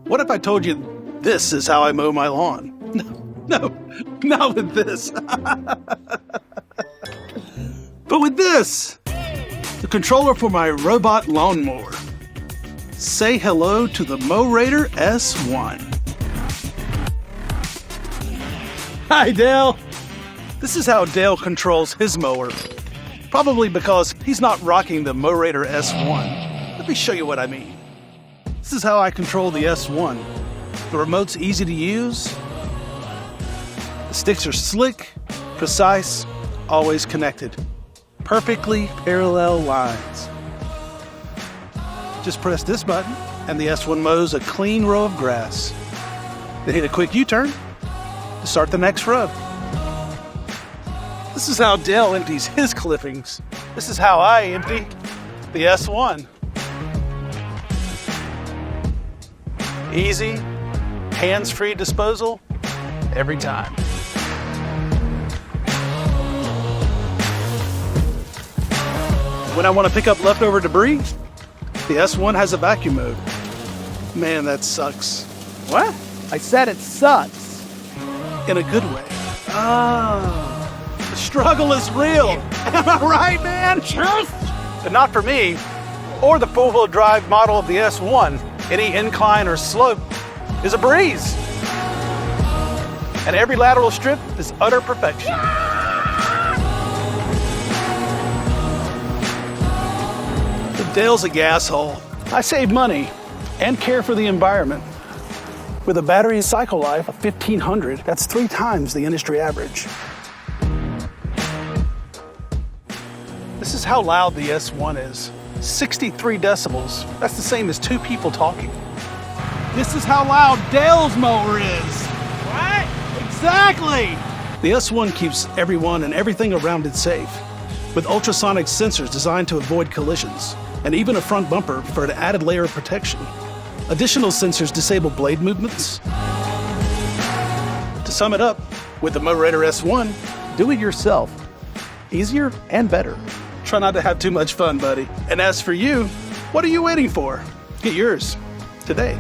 What if I told you this is how I mow my lawn? No, not with this. But with this, the controller for my robot lawnmower. Say hello to the Mowrator S1. Hi, Dale. This is how Dale controls his mower. Probably because he's not rocking the Mowrator S1. Let me show you what I mean. This is how I control the S1. The remote's easy to use. The sticks are slick, precise, always connected. Perfectly parallel lines. Just press this button and the S1 mows a clean row of grass. Then hit a quick U-turn to start the next row. This is how Dale empties his clippings. This is how I empty the S1. Easy, hands-free disposal every time. When I want to pick up leftover debris, the S1 has a vacuum mode. Man, that sucks. What? I said it sucks. In a good way. Oh, the struggle is real. Am I right, man? Yes. But not for me, or the four-wheel drive model of the S1. Any incline or slope is a breeze. And every lateral strip is utter perfection. Dale's a gas hole. I save money and care for the environment. With a battery cycle life of 1,500, that's 3 times the industry average. This is how loud the S1 is. 63 decibels. That's the same as 2 people talking. This is how loud Dale's mower is. What? Exactly! The S1 keeps everyone and everything around it safe, with ultrasonic sensors designed to avoid collisions, and even a front bumper for an added layer of protection. Additional sensors disable blade movements. To sum it up, with the Mowrator S1, do it yourself. Easier and better. Try not to have too much fun, buddy. And as for you, what are you waiting for? Get yours today.